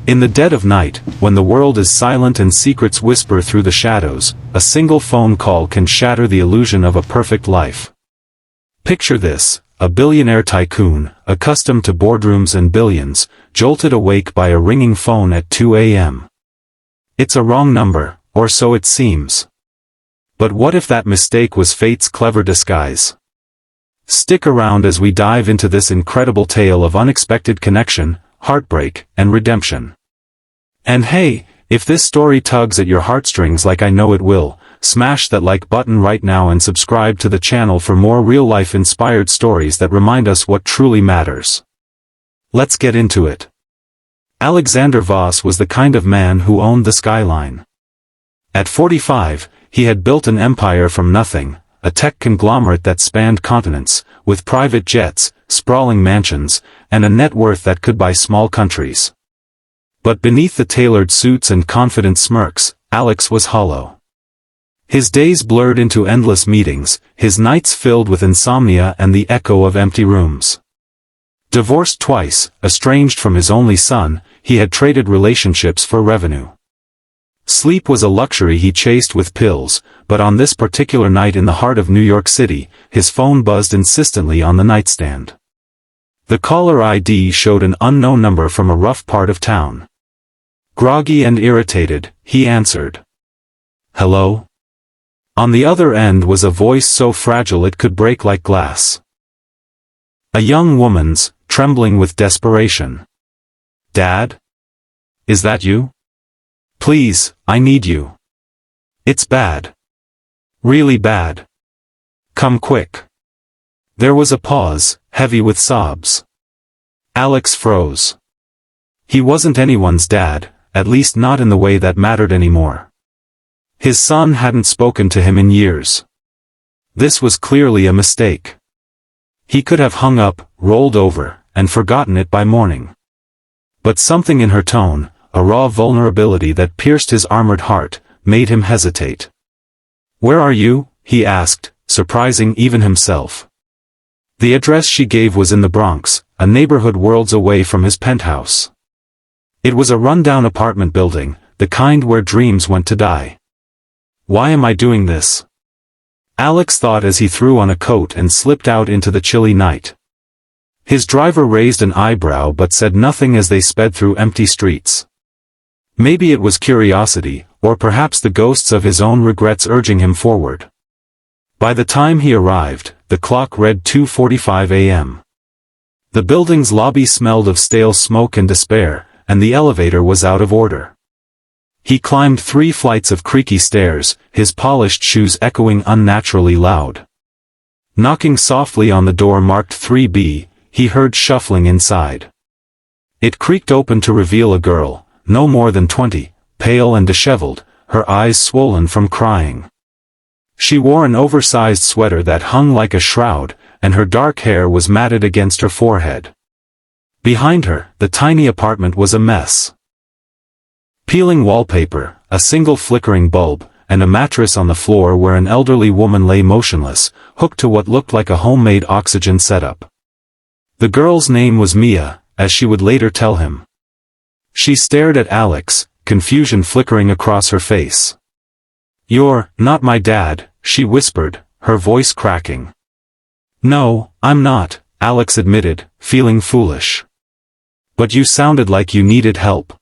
In the dead of night, when the world is silent and secrets whisper through the shadows, a single phone call can shatter the illusion of a perfect life. Picture this: a billionaire tycoon, accustomed to boardrooms and billions, jolted awake by a ringing phone at 2 a.m. It's a wrong number, or so it seems. But what if that mistake was fate's clever disguise? Stick around as we dive into this incredible tale of unexpected connection, heartbreak, and redemption. And hey, if this story tugs at your heartstrings like I know it will, smash that like button right now and subscribe to the channel for more real-life inspired stories that remind us what truly matters. Let's get into it. Alexander Voss was the kind of man who owned the skyline. At 45, he had built an empire from nothing, a tech conglomerate that spanned continents, with private jets, sprawling mansions, and a net worth that could buy small countries. But beneath the tailored suits and confident smirks, Alex was hollow. His days blurred into endless meetings, his nights filled with insomnia and the echo of empty rooms. Divorced twice, estranged from his only son, he had traded relationships for revenue. Sleep was a luxury he chased with pills, but on this particular night in the heart of New York City, his phone buzzed insistently on the nightstand. The caller ID showed an unknown number from a rough part of town. Groggy and irritated, he answered. "Hello?" On the other end was a voice so fragile it could break like glass. A young woman's, trembling with desperation. "Dad? Is that you? Please, I need you. It's bad. Really bad. Come quick." There was a pause, heavy with sobs. Alex froze. He wasn't anyone's dad, at least not in the way that mattered anymore. His son hadn't spoken to him in years. This was clearly a mistake. He could have hung up, rolled over, and forgotten it by morning. But something in her tone, a raw vulnerability that pierced his armored heart, made him hesitate. "Where are you?" he asked, surprising even himself. The address she gave was in the Bronx, a neighborhood worlds away from his penthouse. It was a rundown apartment building, the kind where dreams went to die. Why am I doing this? Alex thought as he threw on a coat and slipped out into the chilly night. His driver raised an eyebrow but said nothing as they sped through empty streets. Maybe it was curiosity, or perhaps the ghosts of his own regrets urging him forward. By the time he arrived, the clock read 2:45 a.m. The building's lobby smelled of stale smoke and despair, and the elevator was out of order. He climbed 3 flights of creaky stairs, his polished shoes echoing unnaturally loud. Knocking softly on the door marked 3B, he heard shuffling inside. It creaked open to reveal a girl, no more than 20, pale and disheveled, her eyes swollen from crying. She wore an oversized sweater that hung like a shroud, and her dark hair was matted against her forehead. Behind her, the tiny apartment was a mess. Peeling wallpaper, a single flickering bulb, and a mattress on the floor where an elderly woman lay motionless, hooked to what looked like a homemade oxygen setup. The girl's name was Mia, as she would later tell him. She stared at Alex, confusion flickering across her face. "You're not my dad," she whispered, her voice cracking. "No, I'm not," Alex admitted, feeling foolish. "But you sounded like you needed help.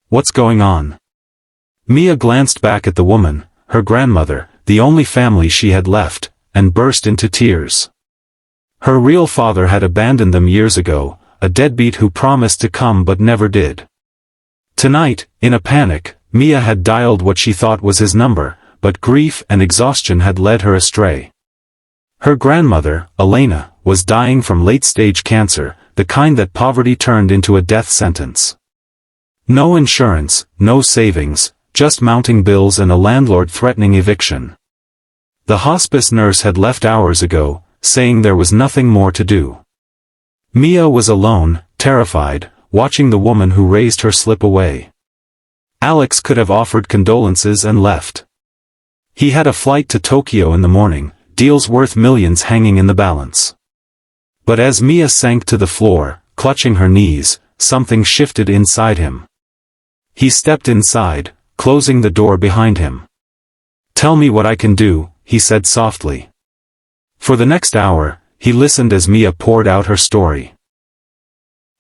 What's going on?" Mia glanced back at the woman, her grandmother, the only family she had left, and burst into tears. Her real father had abandoned them years ago, a deadbeat who promised to come but never did. Tonight, in a panic, Mia had dialed what she thought was his number, but grief and exhaustion had led her astray. Her grandmother, Elena, was dying from late-stage cancer, the kind that poverty turned into a death sentence. No insurance, no savings, just mounting bills and a landlord threatening eviction. The hospice nurse had left hours ago, saying there was nothing more to do. Mia was alone, terrified, watching the woman who raised her slip away. Alex could have offered condolences and left. He had a flight to Tokyo in the morning, deals worth millions hanging in the balance. But as Mia sank to the floor, clutching her knees, something shifted inside him. He stepped inside, closing the door behind him. "Tell me what I can do," he said softly. For the next hour, he listened as Mia poured out her story.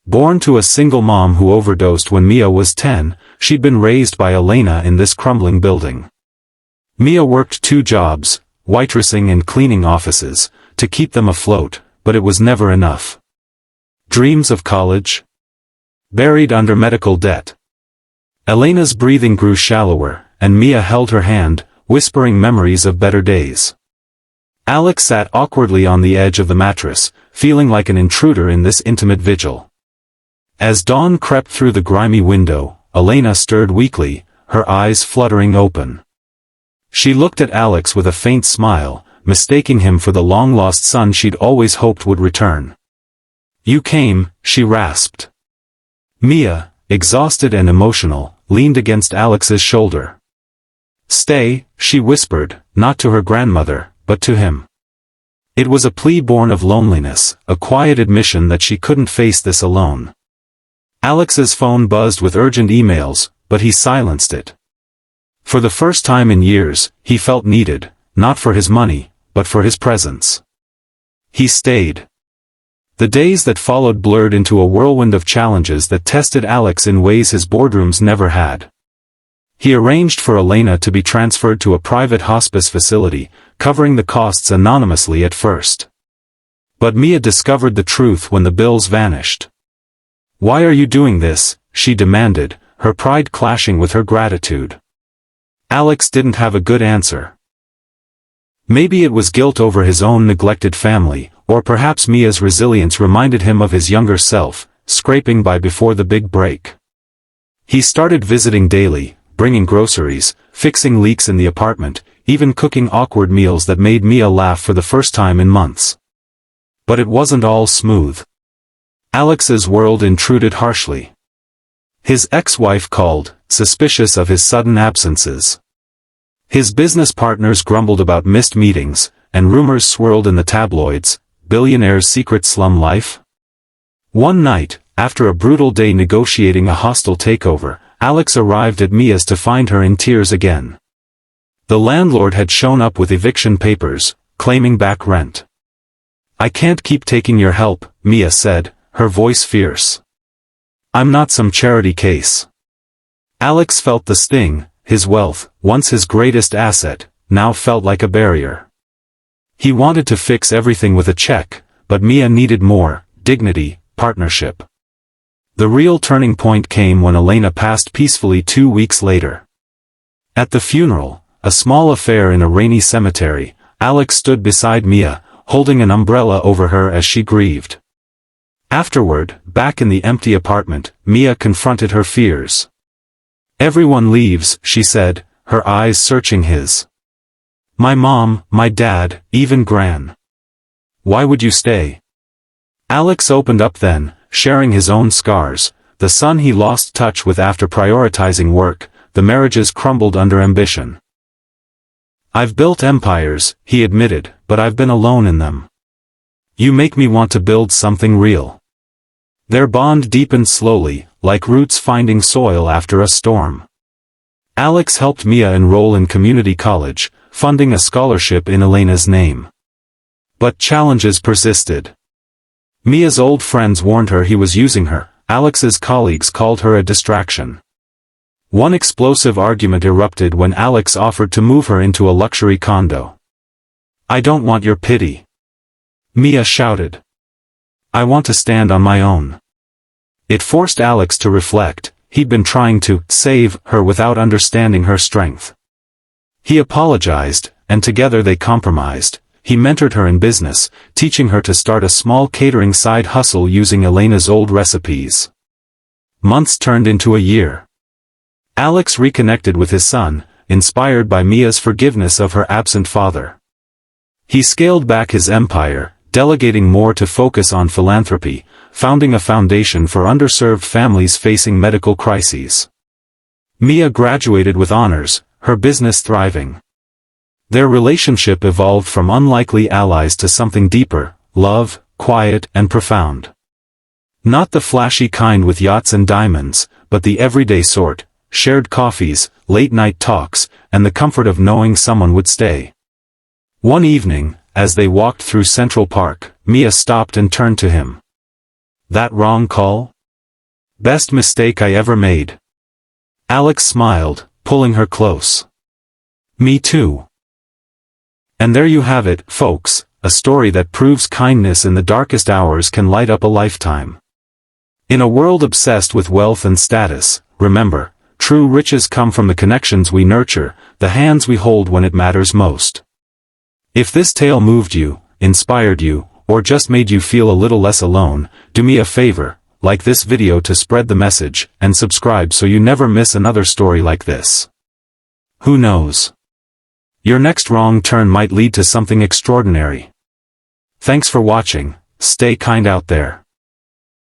Born to a single mom who overdosed when Mia was 10, she'd been raised by Elena in this crumbling building. Mia worked 2 jobs, waitressing and cleaning offices, to keep them afloat, but it was never enough. Dreams of college? Buried under medical debt. Elena's breathing grew shallower, and Mia held her hand, whispering memories of better days. Alex sat awkwardly on the edge of the mattress, feeling like an intruder in this intimate vigil. As dawn crept through the grimy window, Elena stirred weakly, her eyes fluttering open. She looked at Alex with a faint smile, mistaking him for the long-lost son she'd always hoped would return. "You came," she rasped. Mia, exhausted and emotional, leaned against Alex's shoulder. "Stay," she whispered, not to her grandmother, but to him. It was a plea born of loneliness, a quiet admission that she couldn't face this alone. Alex's phone buzzed with urgent emails, but he silenced it. For the first time in years, he felt needed, not for his money, but for his presence. He stayed. The days that followed blurred into a whirlwind of challenges that tested Alex in ways his boardrooms never had. He arranged for Elena to be transferred to a private hospice facility, covering the costs anonymously at first. But Mia discovered the truth when the bills vanished. "Why are you doing this?" she demanded, her pride clashing with her gratitude. Alex didn't have a good answer. Maybe it was guilt over his own neglected family, or perhaps Mia's resilience reminded him of his younger self, scraping by before the big break. He started visiting daily, bringing groceries, fixing leaks in the apartment, even cooking awkward meals that made Mia laugh for the first time in months. But it wasn't all smooth. Alex's world intruded harshly. His ex-wife called, suspicious of his sudden absences. His business partners grumbled about missed meetings, and rumors swirled in the tabloids. Billionaire's secret slum life? One night, after a brutal day negotiating a hostile takeover, Alex arrived at Mia's to find her in tears again. The landlord had shown up with eviction papers, claiming back rent. "I can't keep taking your help," Mia said, her voice fierce. "I'm not some charity case." Alex felt the sting. His wealth, once his greatest asset, now felt like a barrier. He wanted to fix everything with a check, but Mia needed more: dignity, partnership. The real turning point came when Elena passed peacefully 2 weeks later. At the funeral, a small affair in a rainy cemetery, Alex stood beside Mia, holding an umbrella over her as she grieved. Afterward, back in the empty apartment, Mia confronted her fears. "Everyone leaves," she said, her eyes searching his. "My mom, my dad, even Gran. Why would you stay?" Alex opened up then, sharing his own scars, the son he lost touch with after prioritizing work, the marriages crumbled under ambition. "I've built empires," he admitted, "but I've been alone in them. You make me want to build something real." Their bond deepened slowly, like roots finding soil after a storm. Alex helped Mia enroll in community college, funding a scholarship in Elena's name. But challenges persisted. Mia's old friends warned her he was using her. Alex's colleagues called her a distraction. One explosive argument erupted when Alex offered to move her into a luxury condo. "I don't want your pity," Mia shouted. "I want to stand on my own." It forced Alex to reflect. He'd been trying to save her without understanding her strength. He apologized, and together they compromised. He mentored her in business, teaching her to start a small catering side hustle using Elena's old recipes. Months turned into a year. Alex reconnected with his son, inspired by Mia's forgiveness of her absent father. He scaled back his empire, delegating more to focus on philanthropy, founding a foundation for underserved families facing medical crises. Mia graduated with honors, her business thriving. Their relationship evolved from unlikely allies to something deeper: love, quiet and profound. Not the flashy kind with yachts and diamonds, but the everyday sort: shared coffees, late-night talks, and the comfort of knowing someone would stay. One evening, as they walked through Central Park, Mia stopped and turned to him. "That wrong call? Best mistake I ever made." Alex smiled, pulling her close. "Me too." And there you have it, folks, a story that proves kindness in the darkest hours can light up a lifetime. In a world obsessed with wealth and status, remember, true riches come from the connections we nurture, the hands we hold when it matters most. If this tale moved you, inspired you, or just made you feel a little less alone, do me a favor, like this video to spread the message, and subscribe so you never miss another story like this. Who knows? Your next wrong turn might lead to something extraordinary. Thanks for watching, stay kind out there.